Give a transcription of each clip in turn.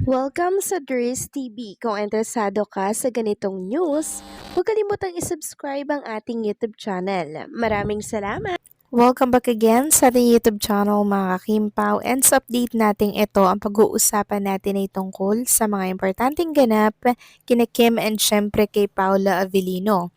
Welcome sa Dries TV. Kung interesado ka sa ganitong news, huwag kalimutang isubscribe ang ating YouTube channel. Maraming salamat! Welcome back again sa ating YouTube channel mga kakimpaw, and sa update natin ito, ang pag-uusapan natin ay tungkol sa mga importanteng ganap kina Kim and syempre kay Paula Avellino.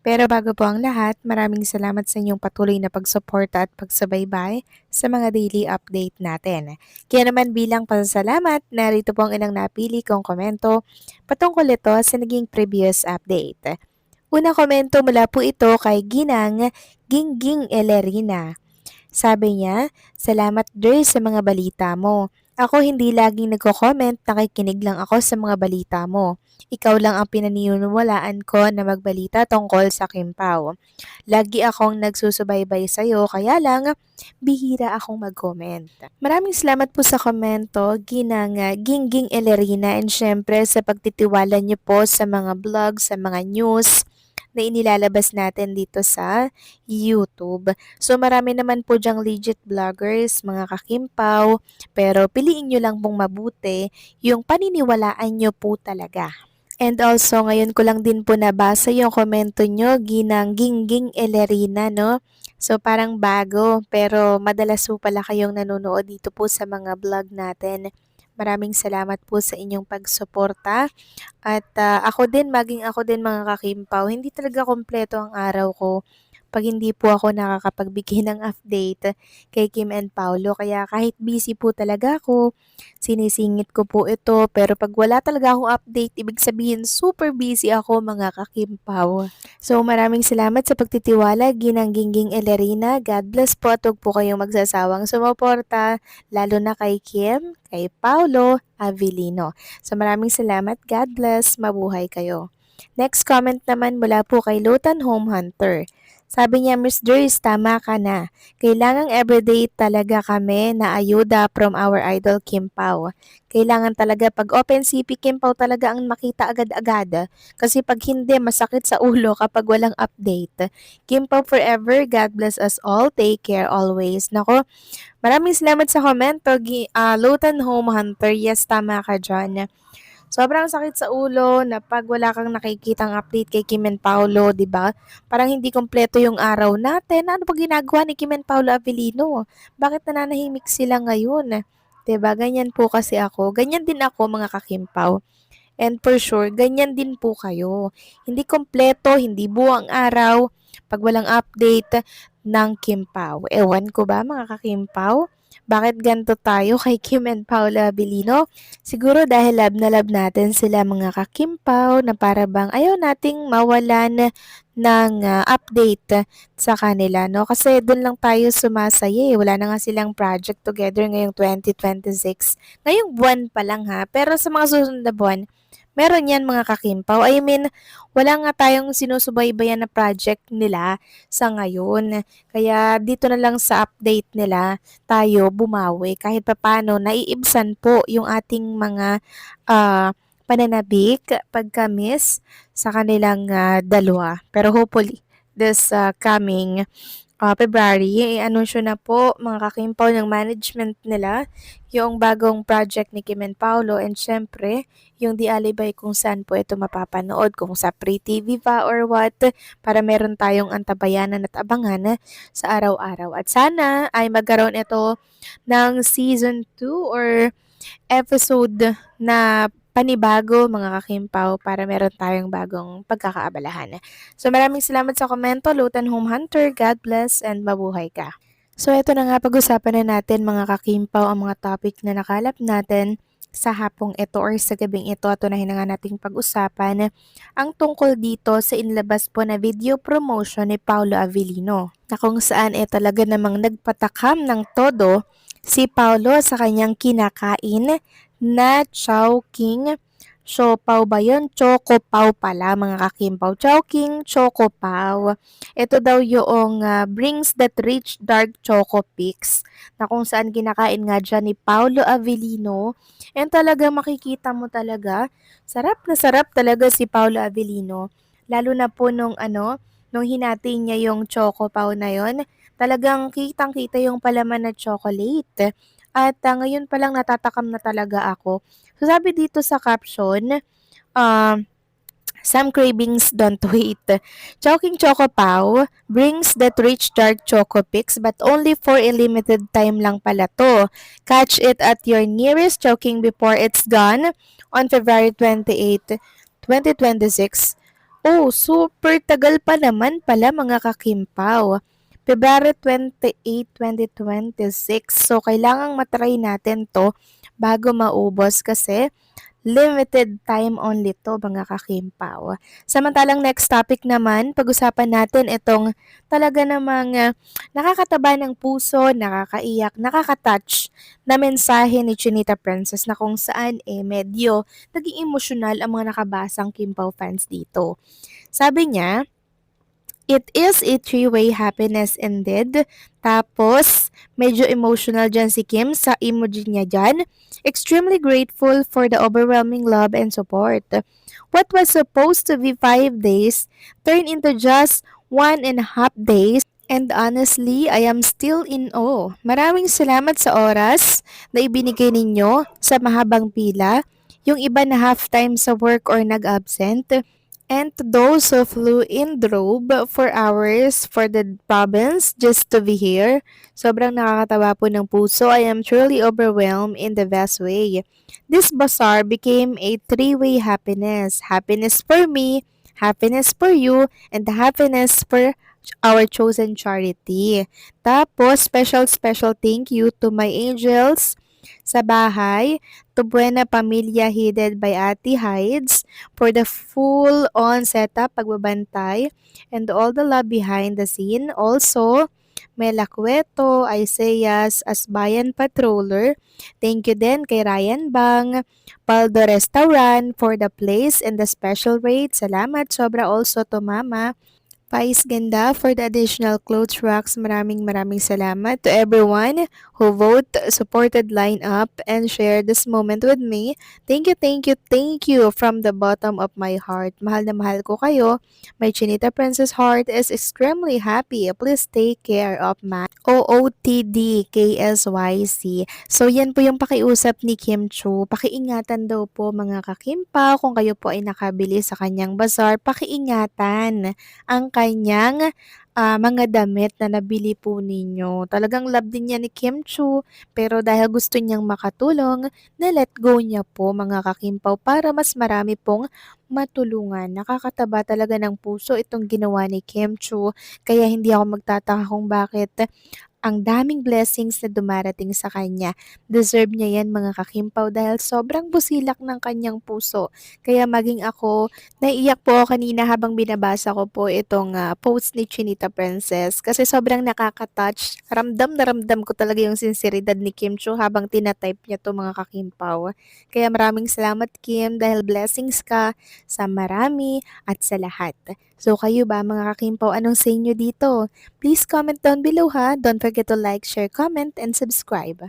Pero bago po ang lahat, maraming salamat sa inyong patuloy na pagsuporta at pagsubaybay sa mga daily update natin. Kaya naman bilang pasasalamat, narito po ang ilang napili kong komento patungkol ito sa naging previous update. Unang komento mula po ito kay Ginang Gingging Elerina. Sabi niya, "Salamat Dre sa mga balita mo. Ako hindi laging nagko-comment, nakikinig lang ako sa mga balita mo. Ikaw lang ang pinaniniwalaan ko na magbalita tungkol sa Kimpaw. Lagi akong nagsusubaybay sa'yo, kaya lang bihira akong mag-comment." Maraming salamat po sa komento, Ginang Gingging Elerina, and syempre sa pagtitiwala niyo po sa mga vlog, sa mga news na inilalabas natin dito sa YouTube. So marami naman po diyang legit vloggers, mga kakimpaw, pero piliin nyo lang pong mabuti yung paniniwalaan nyo po talaga. And also, ngayon ko lang din po nabasa yung komento nyo, Ginang Gingging Elerina, no? So parang bago, pero madalas po pala kayong nanonood dito po sa mga vlog natin. Maraming salamat po sa inyong pagsuporta. At maging ako din mga kakimpaw, hindi talaga kompleto ang araw ko pag hindi po ako nakakapagbigay ng update kay Kim and Paulo. Kaya kahit busy po talaga ako, sinisingit ko po ito. Pero pag wala talaga akong update, ibig sabihin super busy ako mga kakimpaw. So maraming salamat sa pagtitiwala, Ginang Gingging Elerina. God bless po at huwag po kayong magsasawang sumuporta, lalo na kay Kim, kay Paulo Avellino. So maraming salamat, God bless, mabuhay kayo. Next comment naman mula po kay Lutan Home Hunter. Sabi niya, Miss Joyce, tama ka na. Kailangang everyday talaga kami na ayuda from our idol Kim Pao. Kailangan talaga pag open CP Kim Pao talaga ang makita agad-agad. Kasi pag hindi, masakit sa ulo kapag walang update. Kim Pao forever, God bless us all. Take care always. Nako, maraming salamat sa komento, Lutan Home Hunter. Yes, tama ka dyan. Sobrang sakit sa ulo na pag wala kang nakikitang update kay Kim and Paolo, 'di ba? Parang hindi kompleto yung araw natin. Ano ba ginagawa ni Kim and Paolo Avellino? Bakit nananahimik sila ngayon? 'Di ba? Ganyan po kasi ako. Ganyan din ako mga kakimpaw. And for sure, ganyan din po kayo. Hindi kompleto, hindi buwang araw pag walang update ng Kimpaw. Ewan ko ba mga kakimpaw? Bakit ganito tayo kay Kim and Paula Abilino? Siguro dahil love na love natin sila mga kakimpaw na para bang ayaw nating mawalan ng update sa kanila, no? Kasi doon lang tayo sumasaya eh. Wala na nga silang project together ngayong 2026. Ngayong buwan pa lang ha. Pero sa mga susunod na buwan, meron yan mga kakimpaw. I mean, wala nga tayong sinusubaybayan na project nila sa ngayon. Kaya dito na lang sa update nila tayo bumawi. Kahit papano, naiibsan po yung ating mga pananabik, pagkamis sa kanilang dalawa. Pero hopefully, this coming February, i-anunsyo na po mga kakimpaw ng management nila yung bagong project ni Kim and Paolo, and syempre yung Di Alibay kung saan po ito mapapanood, kung sa Free TV ba or what, para meron tayong antabayanan at abangan sa araw-araw. At sana ay magkaroon ito ng season 2 or episode na panibago mga kakimpaw para meron tayong bagong pagkakaabalahan. So maraming salamat sa komento, Lutan Home Hunter. God bless and mabuhay ka. So ito na nga, pag-usapan na natin mga kakimpaw ang mga topic na nakalap natin sa hapong ito or sa gabing ito, at unahin na nga nating pag-usapan ang tungkol dito sa inlabas po na video promotion ni Paolo Avellino, na kung saan talaga namang nagpatakam ng todo si Paolo sa kanyang kinakain na Chowking Siopaw ba yun? Chocopaw pala mga kakimpaw. Chowking Chocopaw. Ito daw yung brings that rich dark choco pix na kung saan kinakain nga dyan ni Paolo Avellino. And talaga makikita mo talaga, sarap talaga si Paolo Avellino. Lalo na po nung hinati niya yung chocopaw na yon, talagang kitang-kita yung palaman na chocolate. at ngayon pa lang natatakam na talaga ako. So sabi dito sa caption, um, some cravings don't wait. Chowking Choco Pau brings that rich dark choco picks but only for a limited time lang pala to. Catch it at your nearest Chowking before it's gone on February 28, 2026. Oh, super tagal pa naman pala mga kakimpaw. February 28, 2026. So, kailangang matry natin to bago maubos kasi limited time only to mga kakimpaw. Samantalang next topic naman, pag-usapan natin itong talaga namang nakakataba ng puso, nakakaiyak, nakakatouch na mensahe ni Chinita Princess na kung saan medyo naging emosyonal ang mga nakabasang Kimpaw fans dito. Sabi niya, it is a three-way happiness indeed. Tapos, medyo emotional dyan si Kim sa emoji niya dyan. Extremely grateful for the overwhelming love and support. What was supposed to be 5 days turned into just 1.5 days. And honestly, I am still in awe. Maraming salamat sa oras na ibinigay ninyo sa mahabang pila. Yung iba na half-time sa work or nag-absent. And to those who flew in drove for hours for the province just to be here, sobrang nakakatawa po ng puso. I am truly overwhelmed in the best way. This bazaar became a three-way happiness. Happiness for me, happiness for you, and happiness for our chosen charity. Tapos, special thank you to my angels sa bahay, to Buena Pamilya headed by Ate Hides, for the full-on setup, pagbabantay, and all the love behind the scene. Also, Mela Cueto, Isaias, Asbayan Patroller. Thank you din kay Ryan Bang, Paldo Restaurant for the place and the special rate. Salamat sobra also to Mama. Pais Ganda for the additional clothes racks. Maraming salamat to everyone who supported line up, and shared this moment with me. Thank you from the bottom of my heart. Mahal na mahal ko kayo. My Chinita Princess heart is extremely happy. Please take care of my OOTD KSYC. So yan po yung pakiusap ni Kim Chu. Pakiingatan daw po mga kakimpa kung kayo po ay nakabili sa kanyang bazaar. Pakiingatan ang kanyang mga damit na nabili po ninyo. Talagang love din niya ni Kim Chu, pero dahil gusto niyang makatulong, na-let go niya po mga kakimpaw para mas marami pong matulungan. Nakakataba talaga ng puso itong ginawa ni Kim Chu, kaya hindi ako magtataka kung bakit ang daming blessings na dumarating sa kanya. Deserve niya yan mga kakimpaw dahil sobrang busilak ng kanyang puso. Kaya maging ako, naiiyak po ako kanina habang binabasa ko po itong post ni Chinita Princess kasi sobrang nakaka-touch. Ramdam na ramdam ko talaga yung sinseridad ni Kim Chu habang tinatype niya to mga kakimpaw. Kaya maraming salamat Kim dahil blessings ka sa marami at sa lahat. So kayo ba mga kakimpaw, anong say nyo dito? Please comment down below ha. Don't forget to like, share, comment, and subscribe.